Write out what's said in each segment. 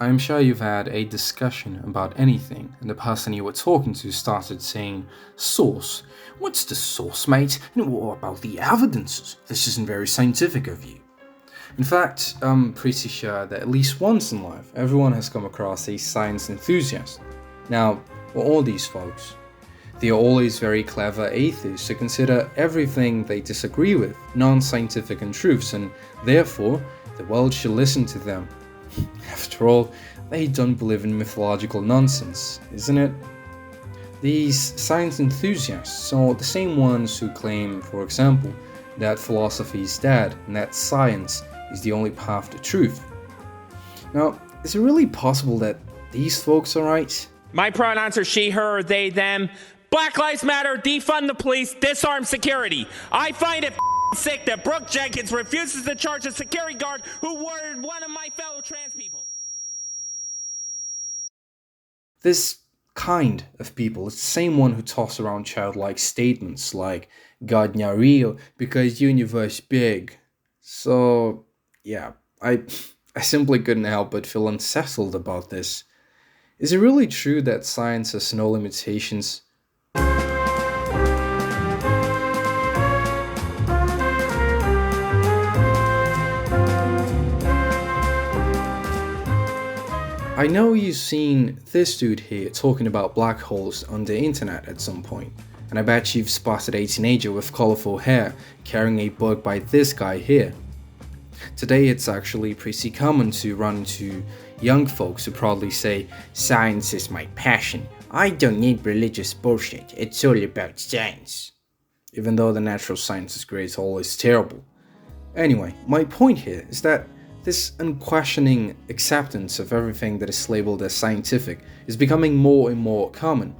I'm sure you've had a discussion about anything, and the person you were talking to started saying, "Source? What's the source, mate? And what about the evidences? This isn't very scientific of you." In fact, I'm pretty sure that at least once in life, everyone has come across a science enthusiast. Now, for all these folks, they are always very clever atheists who consider everything they disagree with non-scientific untruths, and therefore, the world should listen to them. After all, they don't believe in mythological nonsense, isn't it? These science enthusiasts are the same ones who claim, for example, that philosophy is dead and that science is the only path to truth. Now, is it really possible that these folks are right? My pronouns are she, her, they, them. Black Lives Matter, defund the police, disarm security. I find it sick that Brooke Jenkins refuses to charge a security guard who murdered one of my fellow trans people. This kind of people is the same one who toss around childlike statements like God not real because universe big. So yeah, I simply couldn't help but feel unsettled about this. Is it really true that science has no limitations? I know you've seen this dude here talking about black holes on the internet at some point, and I bet you've spotted a teenager with colorful hair carrying a book by this guy here. Today it's actually pretty common to run into young folks who proudly say, "Science is my passion. I don't need religious bullshit. It's all about science." Even though the natural sciences grade is always terrible. Anyway, my point here is that this unquestioning acceptance of everything that is labeled as scientific is becoming more and more common,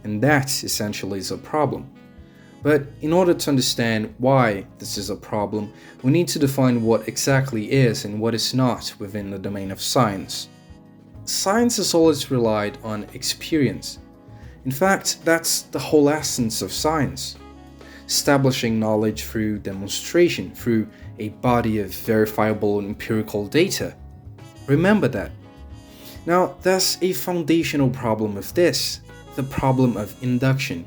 and that essentially is a problem. But in order to understand why this is a problem, we need to define what exactly is and what is not within the domain of science. Science has always relied on experience. In fact, that's the whole essence of science. Establishing knowledge through demonstration, through a body of verifiable empirical data. Remember that. Now, there's a foundational problem with this, the problem of induction.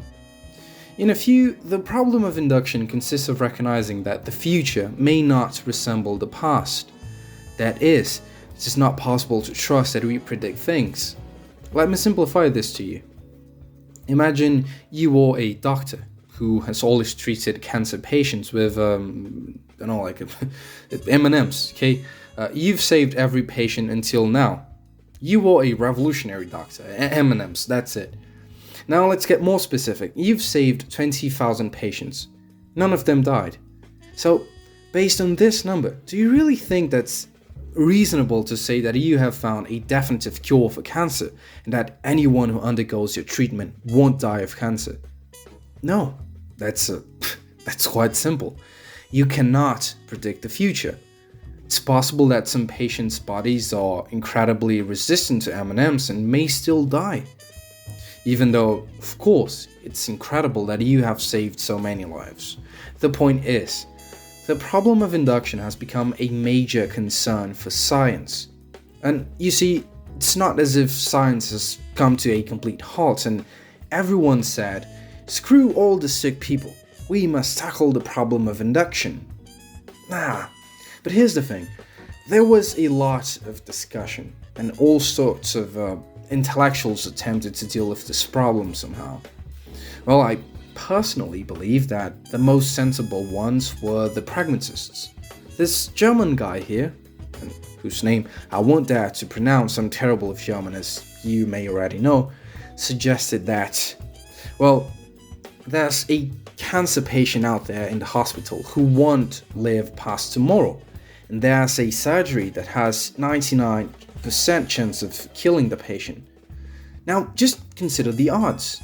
In a few, the problem of induction consists of recognizing that the future may not resemble the past. That is, it is not possible to trust that we predict things. Let me simplify this to you. Imagine you are a doctor who has always treated cancer patients with, M&Ms, okay? You've saved every patient until now. You are a revolutionary doctor, M&Ms, that's it. Now let's get more specific. You've saved 20,000 patients. None of them died. So, based on this number, do you really think that's reasonable to say that you have found a definitive cure for cancer and that anyone who undergoes your treatment won't die of cancer? No. That's quite simple. You cannot predict the future. It's possible that some patients' bodies are incredibly resistant to M&Ms and may still die. Even though, of course, it's incredible that you have saved so many lives. The point is, the problem of induction has become a major concern for science. And you see, it's not as if science has come to a complete halt and everyone said, "Screw all the sick people, we must tackle the problem of induction." Nah, but here's the thing, there was a lot of discussion and all sorts of intellectuals attempted to deal with this problem somehow. Well, I personally believe that the most sensible ones were the pragmatists. This German guy here, whose name I won't dare to pronounce, I'm terrible with German as you may already know, suggested that, well, there's a cancer patient out there in the hospital who won't live past tomorrow, and there's a surgery that has 99% chance of killing the patient. Now, just consider the odds.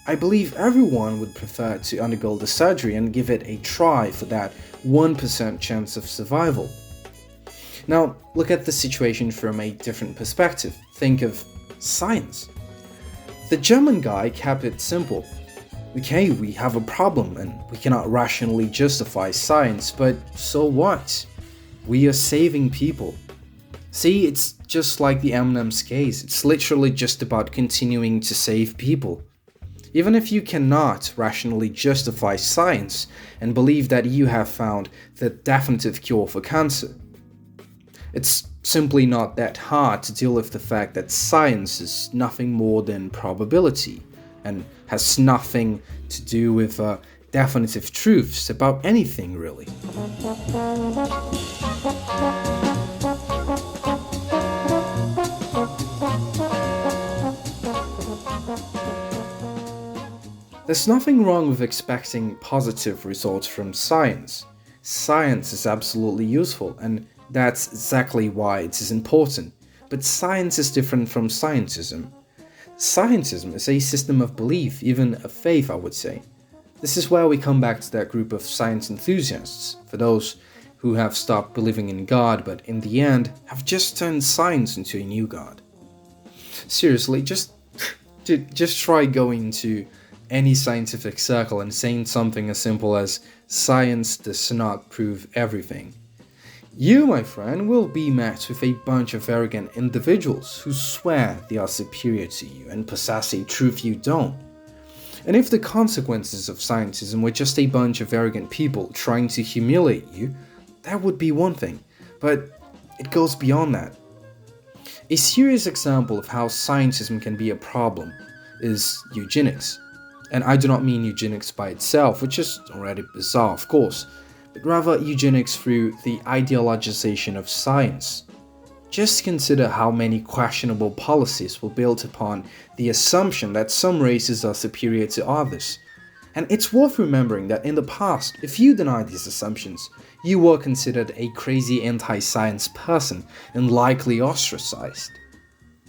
I believe everyone would prefer to undergo the surgery and give it a try for that 1% chance of survival. Now, look at the situation from a different perspective. Think of science. The German guy kept it simple. Okay, we have a problem and we cannot rationally justify science, but so what? We are saving people. See, it's just like the M&M's case. It's literally just about continuing to save people. Even if you cannot rationally justify science and believe that you have found the definitive cure for cancer, it's simply not that hard to deal with the fact that science is nothing more than probability and has nothing to do with definitive truths about anything, really. There's nothing wrong with expecting positive results from science. Science is absolutely useful, and that's exactly why it is important. But science is different from scientism. Scientism is a system of belief, even a faith, I would say. This is where we come back to that group of science enthusiasts, for those who have stopped believing in God but in the end have just turned science into a new God. Seriously, just try going to any scientific circle and saying something as simple as science does not prove everything. You, my friend, will be met with a bunch of arrogant individuals who swear they are superior to you and possess a truth you don't. And if the consequences of scientism were just a bunch of arrogant people trying to humiliate you, that would be one thing, but it goes beyond that. A serious example of how scientism can be a problem is eugenics. And I do not mean eugenics by itself, which is already bizarre, of course, but rather eugenics through the ideologization of science. Just consider how many questionable policies were built upon the assumption that some races are superior to others. And it's worth remembering that in the past, if you denied these assumptions, you were considered a crazy anti-science person and likely ostracized.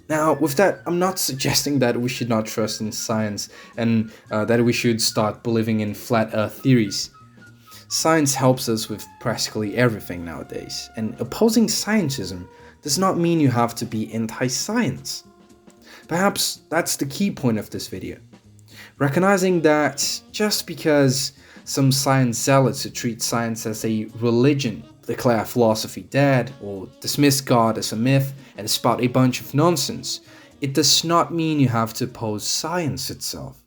Now, with that, I'm not suggesting that we should not trust in science and that we should start believing in flat earth theories. Science helps us with practically everything nowadays, and opposing scientism does not mean you have to be anti-science. Perhaps that's the key point of this video. Recognizing that just because some science zealots who treat science as a religion declare philosophy dead, or dismiss God as a myth and spout a bunch of nonsense, it does not mean you have to oppose science itself.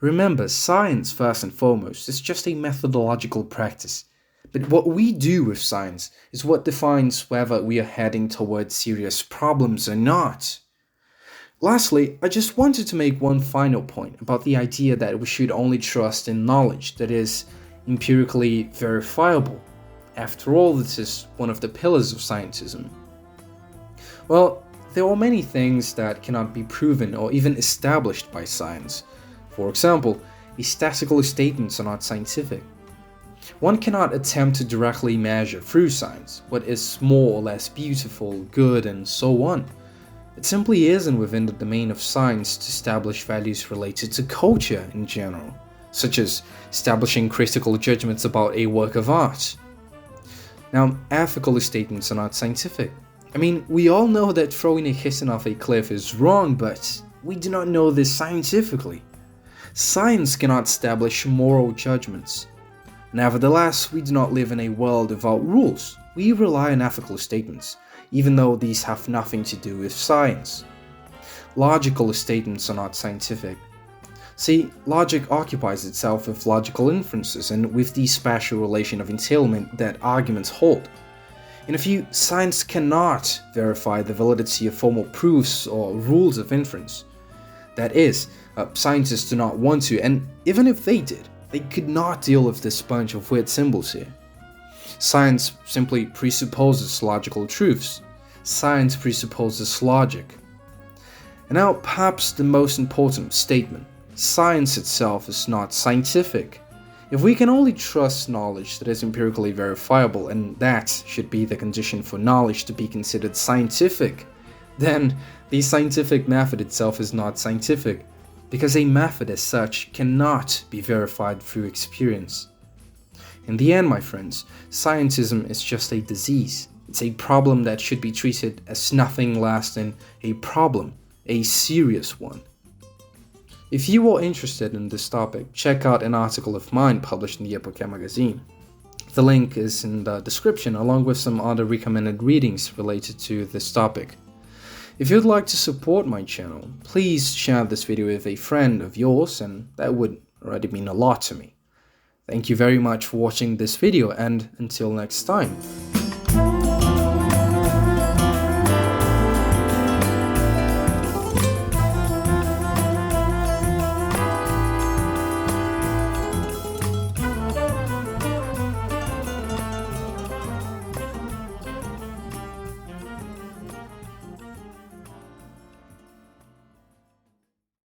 Remember, science, first and foremost, is just a methodological practice. But what we do with science is what defines whether we are heading towards serious problems or not. Lastly, I just wanted to make one final point about the idea that we should only trust in knowledge that is empirically verifiable. After all, this is one of the pillars of scientism. Well, there are many things that cannot be proven or even established by science. For example, statistical statements are not scientific. One cannot attempt to directly measure through science what is more or less beautiful, good, and so on. It simply isn't within the domain of science to establish values related to culture in general, such as establishing critical judgments about a work of art. Now, ethical statements are not scientific. I mean, we all know that throwing a kitten off a cliff is wrong, but we do not know this scientifically. Science cannot establish moral judgments. Nevertheless, we do not live in a world without rules. We rely on ethical statements, even though these have nothing to do with science. Logical statements are not scientific. See, logic occupies itself with logical inferences and with the special relation of entailment that arguments hold. In a few, science cannot verify the validity of formal proofs or rules of inference. That is, scientists do not want to, and even if they did, they could not deal with this bunch of weird symbols here. Science simply presupposes logical truths. Science presupposes logic. And now, perhaps the most important statement. Science itself is not scientific. If we can only trust knowledge that is empirically verifiable, and that should be the condition for knowledge to be considered scientific, then the scientific method itself is not scientific, because a method as such cannot be verified through experience. In the end, my friends, scientism is just a disease. It's a problem that should be treated as nothing less than a problem, a serious one. If you are interested in this topic, check out an article of mine published in the Epoque magazine. The link is in the description along with some other recommended readings related to this topic. If you'd like to support my channel, please share this video with a friend of yours, and that would already mean a lot to me. Thank you very much for watching this video, and until next time.